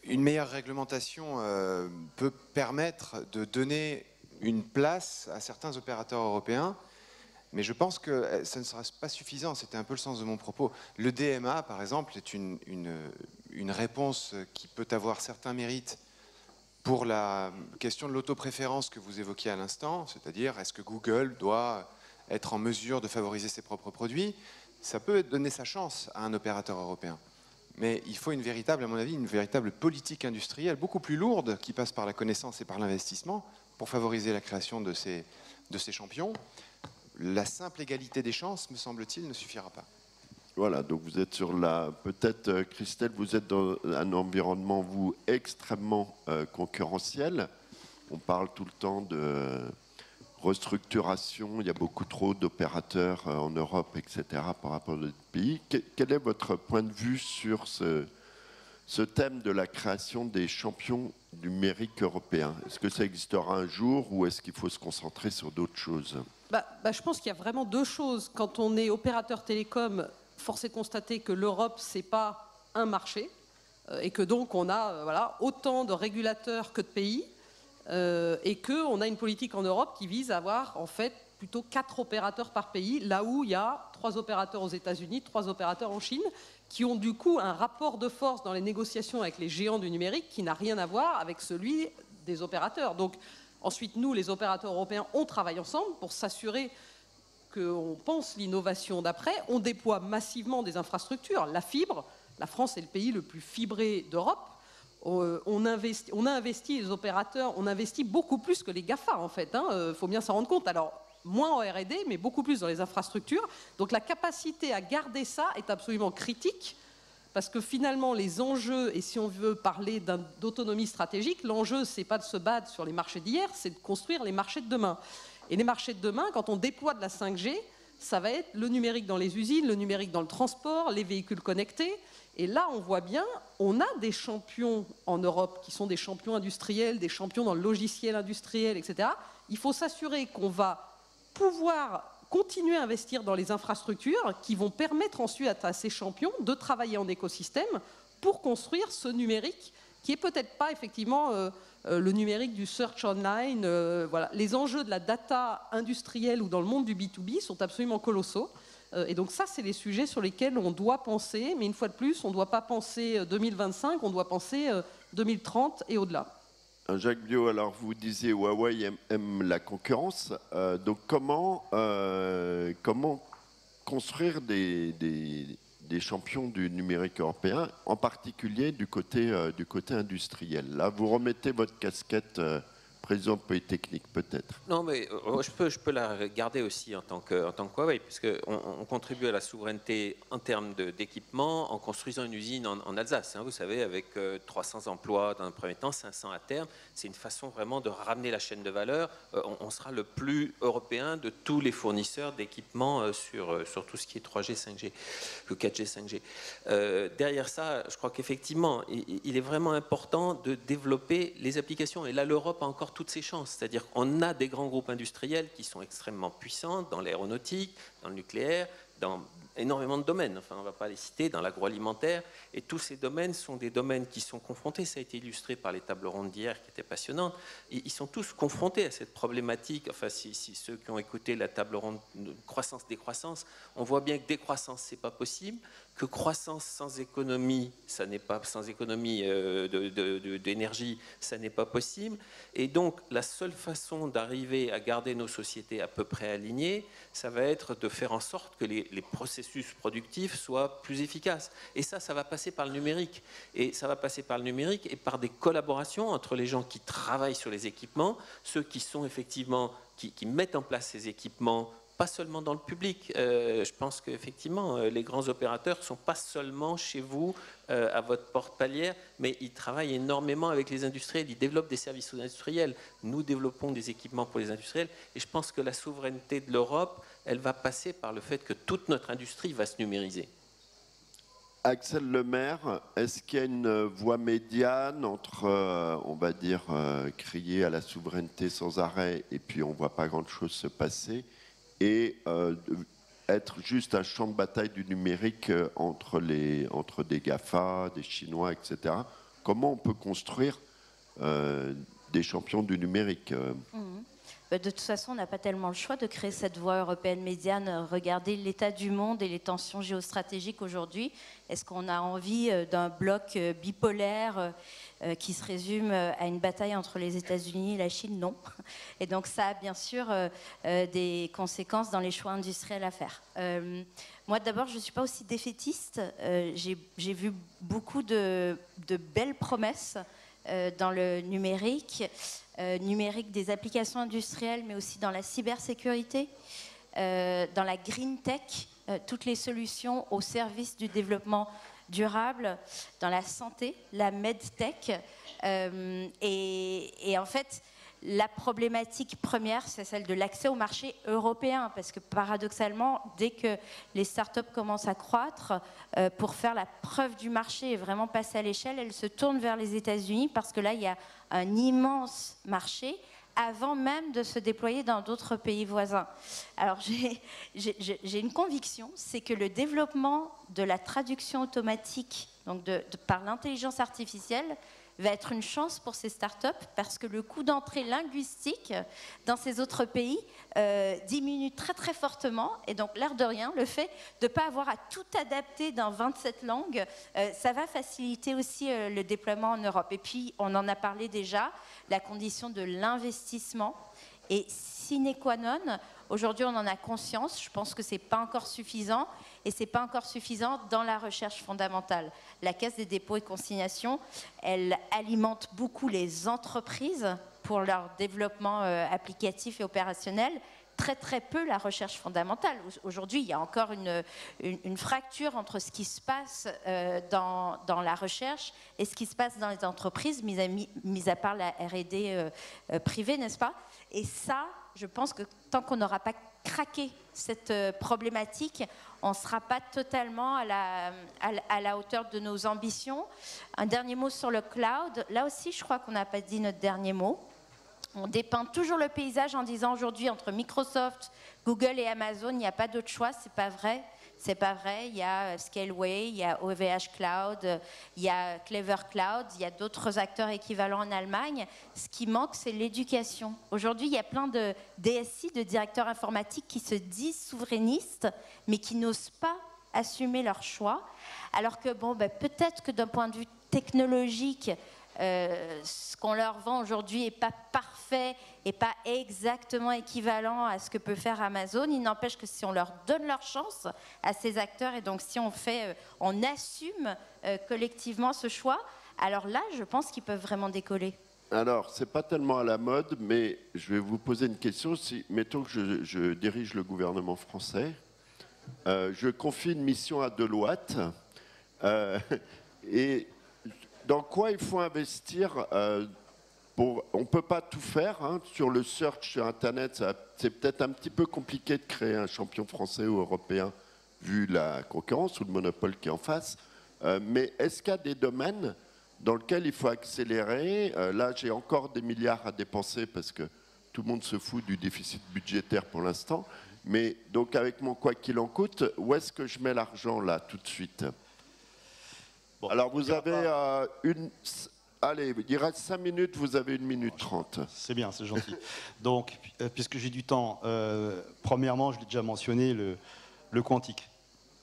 Une meilleure réglementation peut permettre de donner une place à certains opérateurs européens. Mais je pense que ça ne sera pas suffisant, c'était un peu le sens de mon propos. Le DMA, par exemple, est une réponse qui peut avoir certains mérites pour la question de l'autopréférence que vous évoquiez à l'instant, c'est-à-dire est-ce que Google doit être en mesure de favoriser ses propres produits? Ça peut donner sa chance à un opérateur européen. Mais il faut à mon avis, une véritable politique industrielle beaucoup plus lourde qui passe par la connaissance et par l'investissement pour favoriser la création de ces champions. La simple égalité des chances, me semble-t-il, ne suffira pas. Voilà, donc vous êtes sur peut-être, Christelle, vous êtes dans un environnement, vous, extrêmement concurrentiel. On parle tout le temps de restructuration, il y a beaucoup trop d'opérateurs en Europe, etc., par rapport à d'autres pays. Quel est votre point de vue sur ce thème de la création des champions numériques européens? Est-ce que ça existera un jour ou est-ce qu'il faut se concentrer sur d'autres choses? Je pense qu'il y a vraiment deux choses. Quand on est opérateur télécom, force est de constater que l'Europe, ce n'est pas un marché et que donc on a autant de régulateurs que de pays et qu'on a une politique en Europe qui vise à avoir en fait plutôt 4 opérateurs par pays, là où il y a 3 opérateurs aux États-Unis, 3 opérateurs en Chine, qui ont du coup un rapport de force dans les négociations avec les géants du numérique qui n'a rien à voir avec celui des opérateurs. Donc, ensuite, nous, les opérateurs européens, on travaille ensemble pour s'assurer qu'on pense l'innovation d'après. On déploie massivement des infrastructures. La fibre, la France est le pays le plus fibré d'Europe. On a investi les opérateurs, on investit beaucoup plus que les GAFA, en fait. Faut bien s'en rendre compte. Alors, moins en R&D, mais beaucoup plus dans les infrastructures. Donc la capacité à garder ça est absolument critique, parce que finalement, les enjeux, et si on veut parler d'autonomie stratégique, l'enjeu, c'est pas de se battre sur les marchés d'hier, c'est de construire les marchés de demain. Et les marchés de demain, quand on déploie de la 5G, ça va être le numérique dans les usines, le numérique dans le transport, les véhicules connectés. Et là, on voit bien, on a des champions en Europe qui sont des champions industriels, des champions dans le logiciel industriel, etc. Il faut s'assurer qu'on va pouvoir continuer à investir dans les infrastructures qui vont permettre ensuite à ces champions de travailler en écosystème pour construire ce numérique qui est peut-être pas effectivement le numérique du search online. Voilà. Les enjeux de la data industrielle ou dans le monde du B2B sont absolument colossaux. Et donc ça, c'est les sujets sur lesquels on doit penser. Mais une fois de plus, on ne doit pas penser 2025, on doit penser 2030 et au-delà. Jacques Biot, alors vous disiez Huawei aime la concurrence. Donc comment construire des champions du numérique européen, en particulier du côté industriel? Là, vous remettez votre casquette président de Polytechnique, peut-être. Non, mais je peux la garder aussi en tant que Huawei, puisqu'on contribue à la souveraineté en termes d'équipement en construisant une usine en Alsace. Hein, vous savez, avec 300 emplois dans un premier temps, 500 à terme. C'est une façon vraiment de ramener la chaîne de valeur. On sera le plus européen de tous les fournisseurs d'équipements sur tout ce qui est 3G, 5G, 4G, 5G. Derrière ça, je crois qu'effectivement, il est vraiment important de développer les applications. Et là, l'Europe a encore toutes ses chances. C'est-à-dire qu'on a des grands groupes industriels qui sont extrêmement puissants dans l'aéronautique, dans le nucléaire, dans énormément de domaines. Enfin, on ne va pas les citer, dans l'agroalimentaire. Et tous ces domaines sont des domaines qui sont confrontés. Ça a été illustré par les tables rondes d'hier qui étaient passionnantes. Et ils sont tous confrontés à cette problématique. Enfin, si ceux qui ont écouté la table ronde croissance-décroissance, on voit bien que décroissance, ce n'est pas possible, que croissance sans économie, ça n'est pas, sans économie d'énergie, ça n'est pas possible. Et donc, la seule façon d'arriver à garder nos sociétés à peu près alignées, ça va être de faire en sorte que les processus productifs soient plus efficaces. Et ça va passer par le numérique. Et ça va passer par le numérique et par des collaborations entre les gens qui travaillent sur les équipements, ceux qui sont effectivement, qui mettent en place ces équipements, pas seulement dans le public. Je pense qu'effectivement, les grands opérateurs ne sont pas seulement chez vous, à votre porte-palière, mais ils travaillent énormément avec les industriels, ils développent des services aux industriels. Nous développons des équipements pour les industriels, et je pense que la souveraineté de l'Europe, elle va passer par le fait que toute notre industrie va se numériser. Axel Lemaire, est-ce qu'il y a une voie médiane entre, on va dire, crier à la souveraineté sans arrêt, et puis on ne voit pas grand-chose se passer, et être juste un champ de bataille du numérique entre des GAFA, des Chinois, etc. Comment on peut construire des champions du numérique De toute façon, on n'a pas tellement le choix de créer cette voie européenne médiane. Regardez l'état du monde et les tensions géostratégiques aujourd'hui. Est-ce qu'on a envie d'un bloc bipolaire qui se résume à une bataille entre les États-Unis et la Chine? Non. Et donc ça a bien sûr des conséquences dans les choix industriels à faire. Moi d'abord, je ne suis pas aussi défaitiste. J'ai vu beaucoup de belles promesses dans le numérique des applications industrielles, mais aussi dans la cybersécurité, dans la green tech, toutes les solutions au service du développement durable, dans la santé, la medtech. Et en fait, la problématique première, c'est celle de l'accès au marché européen, parce que paradoxalement, dès que les startups commencent à croître, pour faire la preuve du marché et vraiment passer à l'échelle, elles se tournent vers les États-Unis, parce que là, il y a un immense marché, avant même de se déployer dans d'autres pays voisins. Alors j'ai une conviction, c'est que le développement de la traduction automatique, donc par l'intelligence artificielle, va être une chance pour ces startups, parce que le coût d'entrée linguistique dans ces autres pays diminue très très fortement, et donc l'air de rien, le fait de ne pas avoir à tout adapter dans 27 langues, ça va faciliter aussi le déploiement en Europe. Et puis on en a parlé déjà, la condition de l'investissement est sine qua non. Aujourd'hui, on en a conscience. Je pense que ce n'est pas encore suffisant, et ce n'est pas encore suffisant dans la recherche fondamentale. La Caisse des dépôts et consignations, elle alimente beaucoup les entreprises pour leur développement applicatif et opérationnel, très peu la recherche fondamentale. Aujourd'hui, il y a encore une fracture entre ce qui se passe dans la recherche et ce qui se passe dans les entreprises, mis à part la R&D privée, n'est-ce pas? Et ça, je pense que tant qu'on n'aura pas craqué cette problématique, on ne sera pas totalement à la hauteur de nos ambitions. Un dernier mot sur le cloud. Là aussi, je crois qu'on n'a pas dit notre dernier mot. On dépeint toujours le paysage en disant aujourd'hui entre Microsoft, Google et Amazon, il n'y a pas d'autre choix. C'est pas vrai. C'est pas vrai. Il y a Scaleway, il y a OVH Cloud, il y a Clever Cloud, il y a d'autres acteurs équivalents en Allemagne. Ce qui manque, c'est l'éducation. Aujourd'hui, il y a plein de DSI, de directeurs informatiques, qui se disent souverainistes, mais qui n'osent pas assumer leur choix. Alors que, bon, peut-être que d'un point de vue technologique, ce qu'on leur vend aujourd'hui n'est pas parfait et pas exactement équivalent à ce que peut faire Amazon. Il n'empêche que si on leur donne leur chance à ces acteurs, et donc si on assume collectivement ce choix, alors là, je pense qu'ils peuvent vraiment décoller. Alors, c'est pas tellement à la mode, mais je vais vous poser une question. Si, mettons que je dirige le gouvernement français, je confie une mission à Deloitte, et dans quoi il faut investir on ne peut pas tout faire, hein, sur le search sur Internet. C'est peut-être un petit peu compliqué de créer un champion français ou européen vu la concurrence ou le monopole qui est en face. Mais est-ce qu'il y a des domaines dans lesquels il faut accélérer? Là, j'ai encore des milliards à dépenser parce que tout le monde se fout du déficit budgétaire pour l'instant. Mais donc avec mon quoi qu'il en coûte, où est-ce que je mets l'argent là tout de suite? Bon, alors vous avez allez, il reste 5 minutes, vous avez 1 minute 30. C'est bien, c'est gentil. Donc, puisque j'ai du temps, premièrement, je l'ai déjà mentionné, le quantique.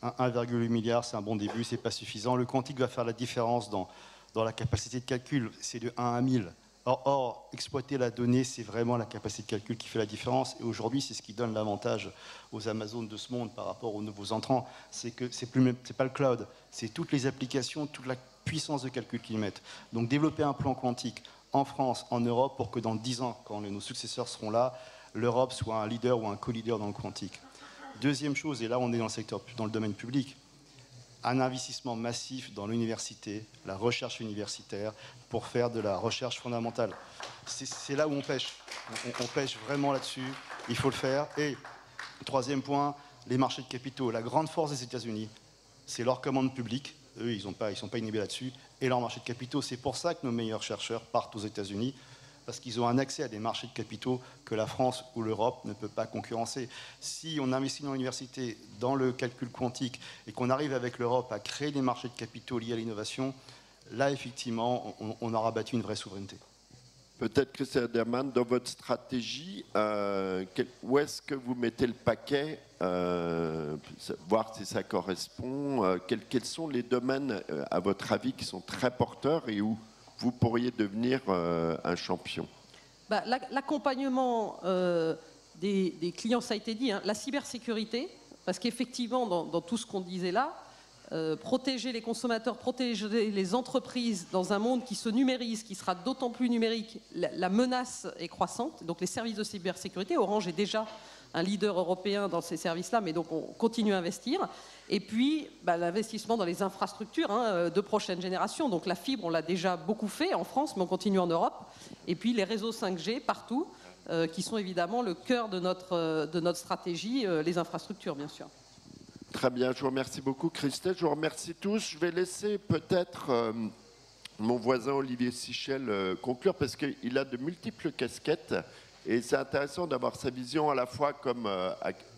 1,8 milliard, c'est un bon début, c'est pas suffisant. Le quantique va faire la différence dans la capacité de calcul, c'est de 1 à 1000. Or, exploiter la donnée, c'est vraiment la capacité de calcul qui fait la différence. Et aujourd'hui, c'est ce qui donne l'avantage aux Amazones de ce monde par rapport aux nouveaux entrants. C'est que c'est pas le cloud, c'est toutes les applications, toute la puissance de calcul qu'ils mettent. Donc, développer un plan quantique en France, en Europe, pour que dans 10 ans, quand nos successeurs seront là, l'Europe soit un leader ou un co-leader dans le quantique. Deuxième chose, et là, on est dans le domaine public, un investissement massif dans l'université, la recherche universitaire, pour faire de la recherche fondamentale. C'est là où on pêche. On pêche vraiment là-dessus. Il faut le faire. Et troisième point, les marchés de capitaux. La grande force des États-Unis, c'est leur commande publique. Eux, ils sont pas inhibés là-dessus. Et leur marché de capitaux. C'est pour ça que nos meilleurs chercheurs partent aux États-Unis, parce qu'ils ont un accès à des marchés de capitaux que la France ou l'Europe ne peut pas concurrencer. Si on investit dans l'université, dans le calcul quantique, et qu'on arrive avec l'Europe à créer des marchés de capitaux liés à l'innovation, là, effectivement, on aura battu une vraie souveraineté. Peut-être, Christian Derman, dans votre stratégie, où est-ce que vous mettez le paquet, voir si ça correspond, quels sont les domaines, à votre avis, qui sont très porteurs et où vous pourriez devenir un champion? L'accompagnement des clients, ça a été dit, hein, la cybersécurité, parce qu'effectivement, dans tout ce qu'on disait là, protéger les consommateurs, protéger les entreprises dans un monde qui se numérise, qui sera d'autant plus numérique, la menace est croissante. Donc les services de cybersécurité, Orange est déjà un leader européen dans ces services-là, mais donc on continue à investir. Et puis l'investissement dans les infrastructures de prochaine génération. Donc la fibre, on l'a déjà beaucoup fait en France, mais on continue en Europe. Et puis les réseaux 5G partout, qui sont évidemment le cœur de notre stratégie, les infrastructures bien sûr. Très bien, je vous remercie beaucoup Christelle, je vous remercie tous. Je vais laisser peut-être mon voisin Olivier Sichel conclure, parce qu'il a de multiples casquettes. Et c'est intéressant d'avoir sa vision à la fois comme,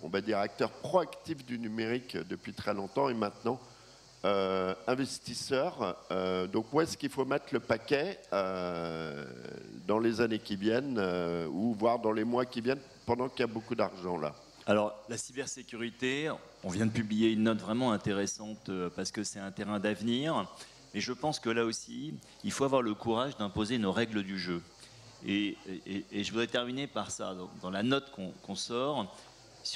on va dire, acteur proactif du numérique depuis très longtemps et maintenant investisseur. Donc où est-ce qu'il faut mettre le paquet dans les années qui viennent ou voire dans les mois qui viennent, pendant qu'il y a beaucoup d'argent là? Alors, la cybersécurité, on vient de publier une note vraiment intéressante parce que c'est un terrain d'avenir. Et je pense que là aussi, il faut avoir le courage d'imposer nos règles du jeu. Et je voudrais terminer par ça. Dans la note qu'on sort,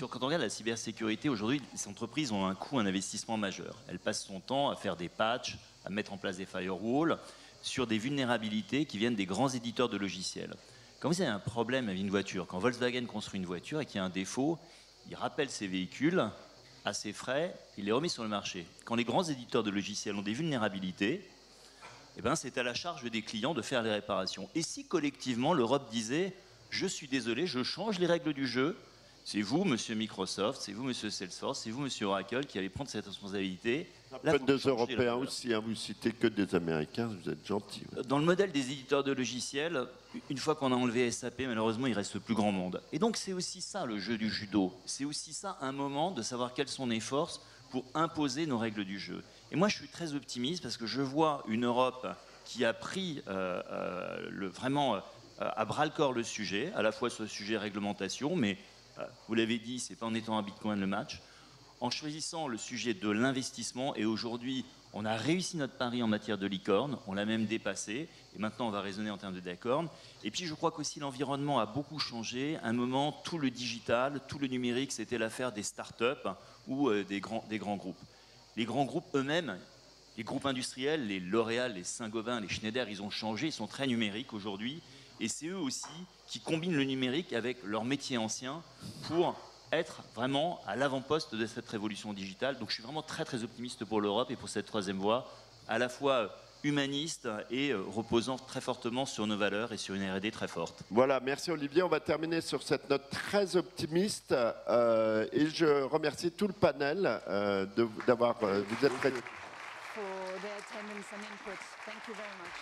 quand on regarde la cybersécurité, aujourd'hui, les entreprises ont un coût, un investissement majeur. Elles passent son temps à faire des patchs, à mettre en place des firewalls sur des vulnérabilités qui viennent des grands éditeurs de logiciels. Quand vous avez un problème avec une voiture, quand Volkswagen construit une voiture et qu'il y a un défaut, il rappelle ses véhicules à ses frais, il les remet sur le marché. Quand les grands éditeurs de logiciels ont des vulnérabilités, eh ben, c'est à la charge des clients de faire les réparations. Et si collectivement l'Europe disait « je suis désolé, je change les règles du jeu », c'est vous, monsieur Microsoft, c'est vous, monsieur Salesforce, c'est vous, monsieur Oracle, qui allez prendre cette responsabilité. Un peu des Européens aussi, hein, vous citez que des Américains, vous êtes gentils. Ouais. Dans le modèle des éditeurs de logiciels, une fois qu'on a enlevé SAP, malheureusement, il reste plus grand monde. Et donc, c'est aussi ça le jeu du judo. C'est aussi ça un moment de savoir quelles sont nos forces pour imposer nos règles du jeu. Et moi, je suis très optimiste parce que je vois une Europe qui a pris vraiment à bras-le-corps le sujet, à la fois ce sujet réglementation, mais vous l'avez dit, c'est pas en étant un Bitcoin le match, en choisissant le sujet de l'investissement. Et aujourd'hui, on a réussi notre pari en matière de licorne, on l'a même dépassé, et maintenant on va raisonner en termes de licorne. Et puis je crois qu'aussi l'environnement a beaucoup changé. À un moment, tout le digital, tout le numérique, c'était l'affaire des startups ou des grands groupes. Les grands groupes eux-mêmes, les groupes industriels, les L'Oréal, les Saint-Gobain, les Schneider, ils ont changé, ils sont très numériques aujourd'hui. Et c'est eux aussi qui combinent le numérique avec leur métier ancien pour être vraiment à l'avant-poste de cette révolution digitale. Donc je suis vraiment très très optimiste pour l'Europe et pour cette troisième voie, à la fois humaniste et reposant très fortement sur nos valeurs et sur une R&D très forte. Voilà, merci Olivier. On va terminer sur cette note très optimiste et je remercie tout le panel d'avoir... vous êtes prêts. For their attendance and input. Thank you very much.